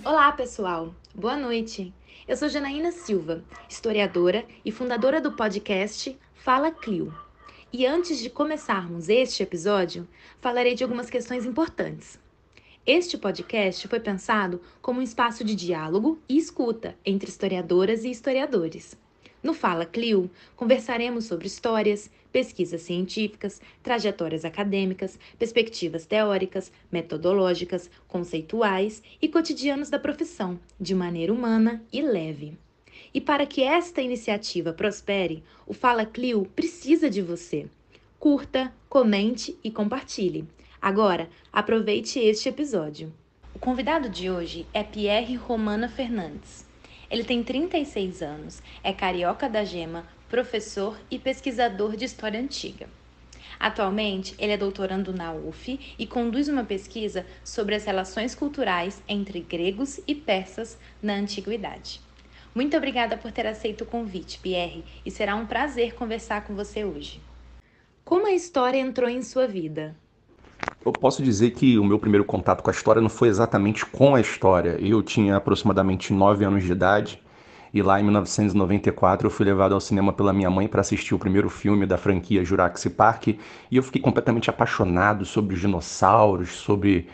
Olá, pessoal! Boa noite! Eu sou Janaína Silva, historiadora e fundadora do podcast Fala Clio. E antes de começarmos este episódio, falarei de algumas questões importantes. Este podcast foi pensado como um espaço de diálogo e escuta entre historiadoras e historiadores. No Fala Clio, conversaremos sobre histórias, pesquisas científicas, trajetórias acadêmicas, perspectivas teóricas, metodológicas, conceituais e cotidianos da profissão, de maneira humana e leve. E para que esta iniciativa prospere, o Fala Clio precisa de você. Curta, comente e compartilhe. Agora, aproveite este episódio. O convidado de hoje é Pierre Romana Fernandes. Ele tem 36 anos, é carioca da gema, professor e pesquisador de história antiga. Atualmente, ele é doutorando na UF e conduz uma pesquisa sobre as relações culturais entre gregos e persas na antiguidade. Muito obrigada por ter aceito o convite, Pierre, e será um prazer conversar com você hoje. Como a história entrou em sua vida? Eu posso dizer que o meu primeiro contato com a história não foi exatamente com a história. Eu tinha aproximadamente 9 anos de idade e lá em 1994 eu fui levado ao cinema pela minha mãe para assistir o primeiro filme da franquia Jurassic Park e eu fiquei completamente apaixonado sobre os dinossauros, sobre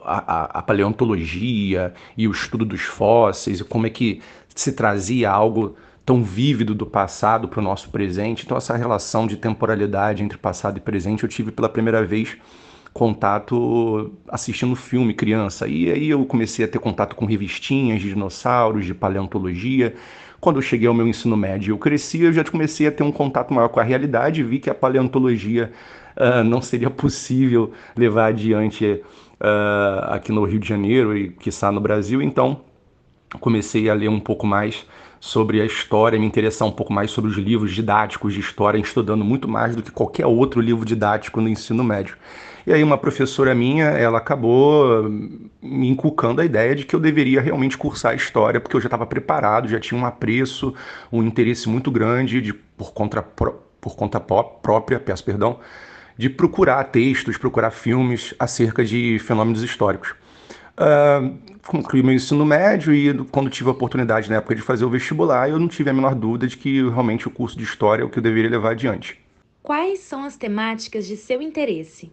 a paleontologia e o estudo dos fósseis e como é que se trazia algo tão vívido do passado para o nosso presente. Então essa relação de temporalidade entre passado e presente eu tive pela primeira vez contato assistindo filme criança. E aí eu comecei a ter contato com revistinhas de dinossauros, de paleontologia. Quando eu cheguei ao meu ensino médio, eu cresci, eu já comecei a ter um contato maior com a realidade, vi que a paleontologia não seria possível levar adiante aqui no Rio de Janeiro e quiçá no Brasil, então comecei a ler um pouco mais sobre a história, me interessar um pouco mais sobre os livros didáticos de história, estudando muito mais do que qualquer outro livro didático no ensino médio. E aí uma professora minha, ela acabou me inculcando a ideia de que eu deveria realmente cursar história, porque eu já estava preparado, já tinha um apreço, um interesse muito grande por conta própria, peço perdão, de procurar textos, procurar filmes acerca de fenômenos históricos. Concluí meu ensino médio e quando tive a oportunidade na época de fazer o vestibular, eu não tive a menor dúvida de que realmente o curso de História é o que eu deveria levar adiante. Quais são as temáticas de seu interesse?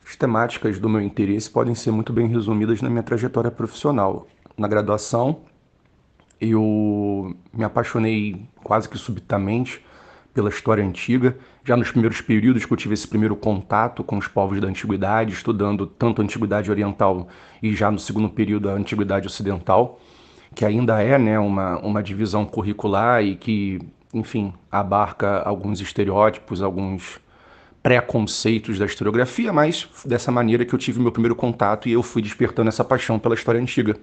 As temáticas do meu interesse podem ser muito bem resumidas na minha trajetória profissional. Na graduação, eu me apaixonei quase que subitamente pela história antiga. Já nos primeiros períodos que eu tive esse primeiro contato com os povos da antiguidade, estudando tanto a antiguidade oriental e já no segundo período a antiguidade ocidental, que ainda é, né, uma divisão curricular e que, enfim, abarca alguns estereótipos, alguns preconceitos da historiografia, mas dessa maneira que eu tive meu primeiro contato e eu fui despertando essa paixão pela história antiga.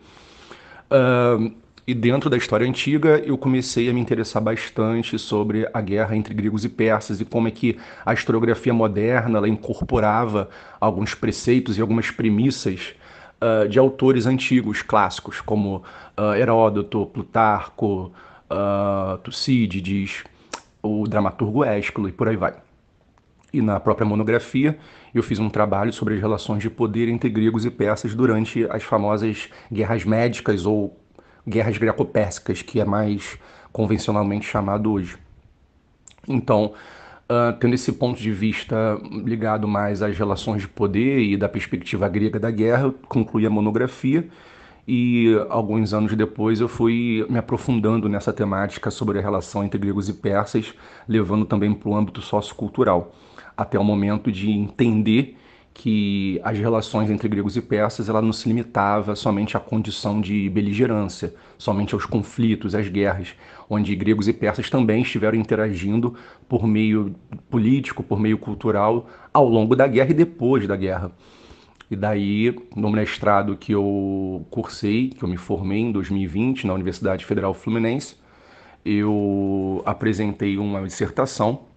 E dentro da história antiga, eu comecei a me interessar bastante sobre a guerra entre gregos e persas e como é que a historiografia moderna ela incorporava alguns preceitos e algumas premissas de autores antigos, clássicos, como Heródoto, Plutarco, Tucídides, o dramaturgo Ésquilo e por aí vai. E na própria monografia, eu fiz um trabalho sobre as relações de poder entre gregos e persas durante as famosas guerras médicas ou guerras greco-pérsicas, que é mais convencionalmente chamado hoje. Então, tendo esse ponto de vista ligado mais às relações de poder e da perspectiva grega da guerra, eu concluí a monografia e alguns anos depois eu fui me aprofundando nessa temática sobre a relação entre gregos e persas, levando também para o âmbito sociocultural, até o momento de entender que as relações entre gregos e persas ela não se limitava somente à condição de beligerância, somente aos conflitos, às guerras, onde gregos e persas também estiveram interagindo por meio político, por meio cultural, ao longo da guerra e depois da guerra. E daí, no mestrado que eu cursei, que eu me formei em 2020 na Universidade Federal Fluminense, eu apresentei uma dissertação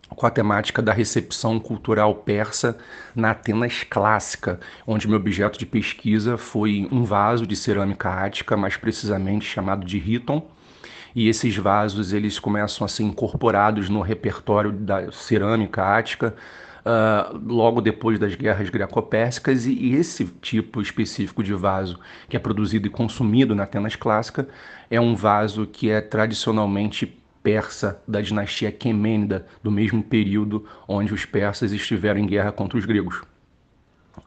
com a temática da recepção cultural persa na Atenas clássica, onde meu objeto de pesquisa foi um vaso de cerâmica ática, mais precisamente chamado de Riton, e esses vasos eles começam a ser incorporados no repertório da cerâmica ática, logo depois das guerras greco-pérsicas, e esse tipo específico de vaso que é produzido e consumido na Atenas clássica é um vaso que é tradicionalmente persa, da dinastia Aquemênida, do mesmo período onde os persas estiveram em guerra contra os gregos.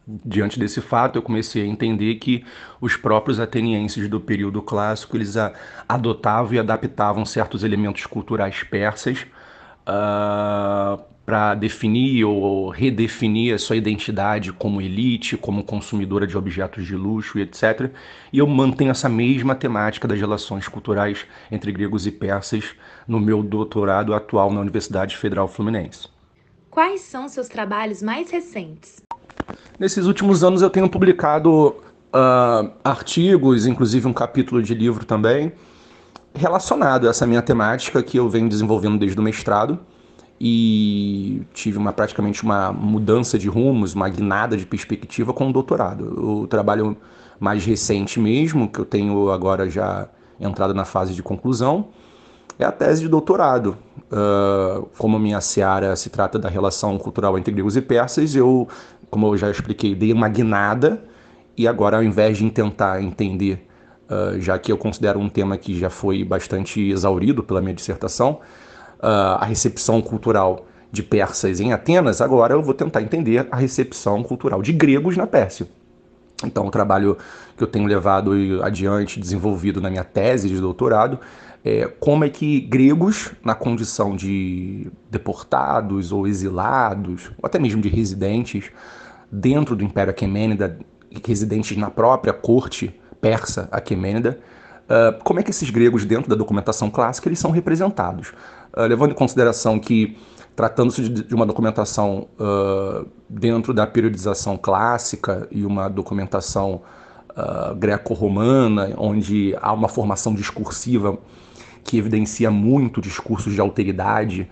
Diante desse fato, eu comecei a entender que os próprios atenienses do período clássico eles adotavam e adaptavam certos elementos culturais persas para definir ou redefinir a sua identidade como elite, como consumidora de objetos de luxo e etc. E eu mantenho essa mesma temática das relações culturais entre gregos e persas no meu doutorado atual na Universidade Federal Fluminense. Quais são seus trabalhos mais recentes? Nesses últimos anos eu tenho publicado artigos, inclusive um capítulo de livro também, relacionado a essa minha temática que eu venho desenvolvendo desde o mestrado e tive praticamente uma mudança de rumos, uma guinada de perspectiva com o doutorado. O trabalho mais recente mesmo, que eu tenho agora já entrado na fase de conclusão, é a tese de doutorado. Como minha seara se trata da relação cultural entre gregos e persas, como eu já expliquei, dei uma guinada e agora, ao invés de tentar entender, já que eu considero um tema que já foi bastante exaurido pela minha dissertação, a recepção cultural de persas em Atenas, agora eu vou tentar entender a recepção cultural de gregos na Pérsia. Então, o trabalho que eu tenho levado adiante, desenvolvido na minha tese de doutorado, é como é que gregos, na condição de deportados ou exilados, ou até mesmo de residentes, dentro do Império Aquemênida, residentes na própria corte persa aquemênida, como é que esses gregos, dentro da documentação clássica, eles são representados. Levando em consideração que, tratando-se de uma documentação dentro da periodização clássica e uma documentação greco-romana, onde há uma formação discursiva que evidencia muito discursos de alteridade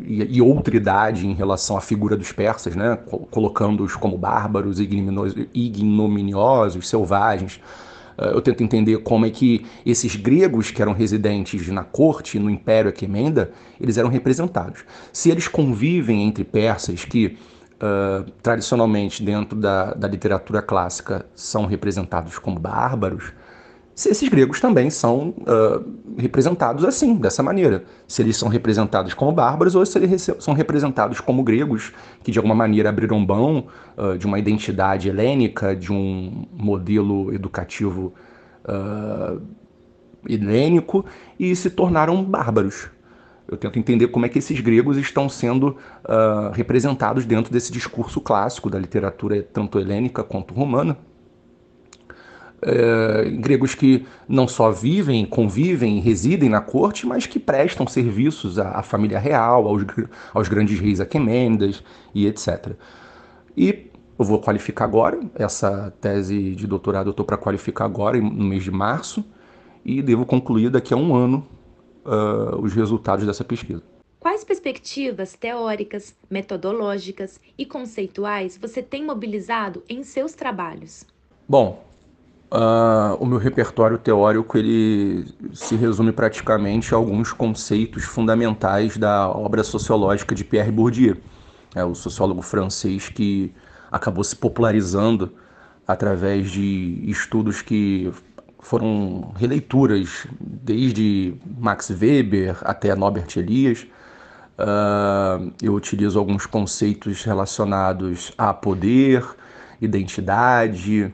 e outridade em relação à figura dos persas, né? Colocando-os como bárbaros, ignominiosos, selvagens. Eu tento entender como é que esses gregos que eram residentes na corte, no Império Aquemênida, eles eram representados. Se eles convivem entre persas que, tradicionalmente, dentro da literatura clássica, são representados como bárbaros, se esses gregos também são representados assim, dessa maneira. Se eles são representados como bárbaros ou se eles são representados como gregos, que de alguma maneira abriram mão de uma identidade helênica, de um modelo educativo helênico e se tornaram bárbaros. Eu tento entender como é que esses gregos estão sendo representados dentro desse discurso clássico da literatura tanto helênica quanto romana. Gregos que não só vivem, convivem, residem na corte, mas que prestam serviços à família real, aos grandes reis aquemênidas e etc. E eu vou qualificar agora, essa tese de doutorado eu estou para qualificar agora, no mês de março, e devo concluir daqui a um ano os resultados dessa pesquisa. Quais perspectivas teóricas, metodológicas e conceituais você tem mobilizado em seus trabalhos? Bom, o meu repertório teórico ele se resume praticamente a alguns conceitos fundamentais da obra sociológica de Pierre Bourdieu, o sociólogo francês que acabou se popularizando através de estudos que foram releituras desde Max Weber até Norbert Elias. Eu utilizo alguns conceitos relacionados a poder, identidade,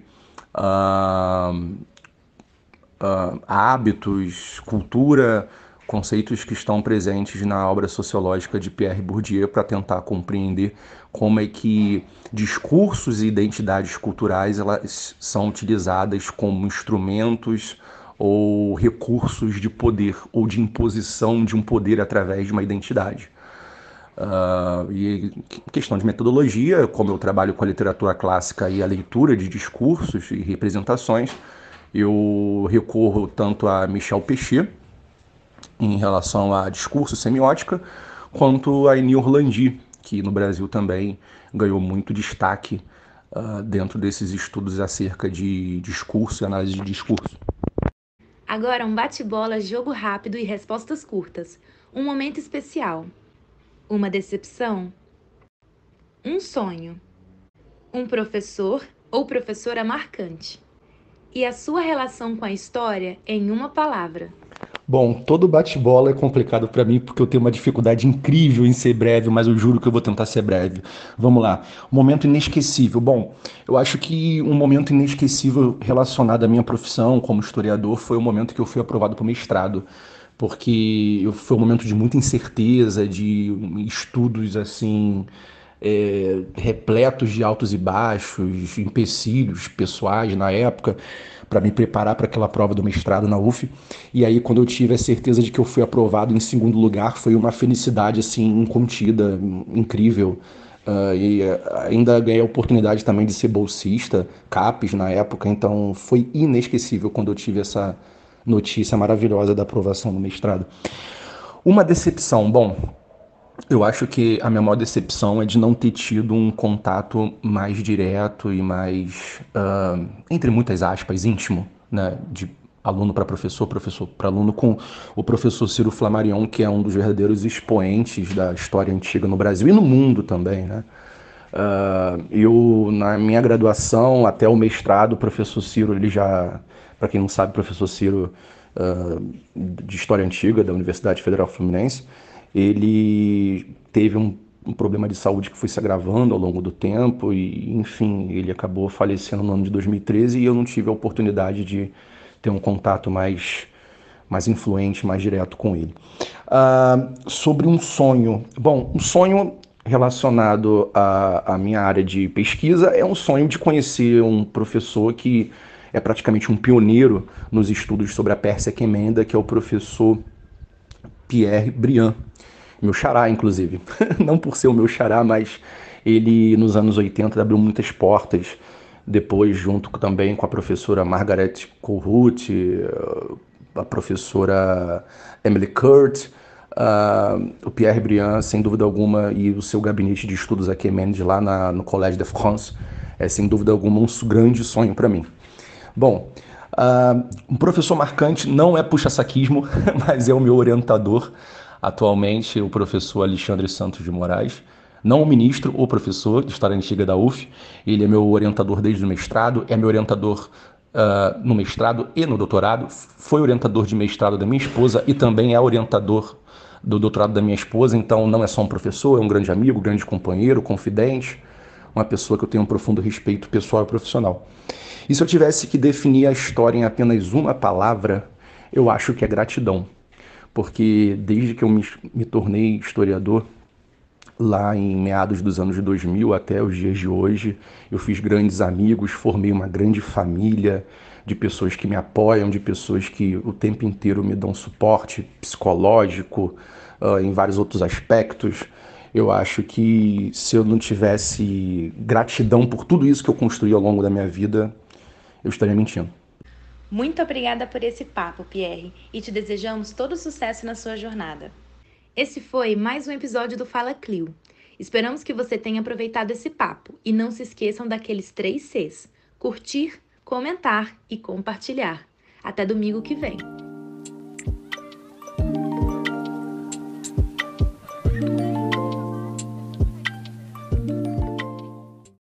hábitos, cultura, conceitos que estão presentes na obra sociológica de Pierre Bourdieu para tentar compreender como é que discursos e identidades culturais elas são utilizadas como instrumentos ou recursos de poder ou de imposição de um poder através de uma identidade. E questão de metodologia, como eu trabalho com a literatura clássica e a leitura de discursos e representações, eu recorro tanto a Michel Pechet, em relação a discurso semiótica, quanto a Émile Orlandi, que no Brasil também ganhou muito destaque dentro desses estudos acerca de discurso e análise de discurso. Agora um bate-bola, jogo rápido e respostas curtas. Um momento especial. Uma decepção? Um sonho, um professor ou professora marcante. E a sua relação com a história em uma palavra. Bom, todo bate-bola é complicado para mim porque eu tenho uma dificuldade incrível em ser breve, mas eu juro que eu vou tentar ser breve. Vamos lá. Momento inesquecível. Bom, eu acho que um momento inesquecível relacionado à minha profissão como historiador foi o momento que eu fui aprovado para o mestrado, porque foi um momento de muita incerteza, de estudos assim repletos de altos e baixos, empecilhos pessoais na época, para me preparar para aquela prova do mestrado na UF. E aí, quando eu tive a certeza de que eu fui aprovado em segundo lugar, foi uma felicidade assim incontida, incrível. Ainda ganhei a oportunidade também de ser bolsista, CAPES na época, então foi inesquecível quando eu tive essa notícia maravilhosa da aprovação do mestrado. Uma decepção, bom, eu acho que a minha maior decepção é de não ter tido um contato mais direto e mais, entre muitas aspas, íntimo, né, de aluno para professor, professor para aluno, com o professor Ciro Flammarion, que é um dos verdadeiros expoentes da história antiga no Brasil e no mundo também, né? Na minha graduação até o mestrado, o professor Ciro, ele já, para quem não sabe, o professor Ciro, de História Antiga da Universidade Federal Fluminense, ele teve um problema de saúde que foi se agravando ao longo do tempo e, enfim, ele acabou falecendo no ano de 2013 e eu não tive a oportunidade de ter um contato mais influente, mais direto com ele. Sobre um sonho. Bom, um sonho relacionado à minha área de pesquisa é um sonho de conhecer um professor que é praticamente um pioneiro nos estudos sobre a Pérsia Quemenda, que é o professor Pierre Briand, meu xará, inclusive. Não por ser o meu xará, mas ele, nos anos 80, abriu muitas portas. Depois, junto também com a professora Margaret Kohout, a professora Emily Kurt, o Pierre Briand, sem dúvida alguma, e o seu gabinete de estudos aqui em Mendes, lá no Collège de France, é sem dúvida alguma um grande sonho para mim. Bom, um professor marcante não é puxa-saquismo, mas é o meu orientador atualmente, o professor Alexandre Santos de Moraes. Não o ministro, o professor de História Antiga da UF. Ele é meu orientador desde o mestrado, é meu orientador no mestrado e no doutorado. Foi orientador de mestrado da minha esposa e também é orientador do doutorado da minha esposa. Então não é só um professor, é um grande amigo, grande companheiro, confidente, uma pessoa que eu tenho um profundo respeito pessoal e profissional. E se eu tivesse que definir a história em apenas uma palavra, eu acho que é gratidão. Porque desde que eu me tornei historiador, lá em meados dos anos 2000 até os dias de hoje, eu fiz grandes amigos, formei uma grande família de pessoas que me apoiam, de pessoas que o tempo inteiro me dão suporte psicológico, em vários outros aspectos. Eu acho que se eu não tivesse gratidão por tudo isso que eu construí ao longo da minha vida, eu estaria mentindo. Muito obrigada por esse papo, Pierre, e te desejamos todo sucesso na sua jornada. Esse foi mais um episódio do Fala Clio. Esperamos que você tenha aproveitado esse papo e não se esqueçam daqueles 3 Cs: curtir, comentar e compartilhar. Até domingo que vem.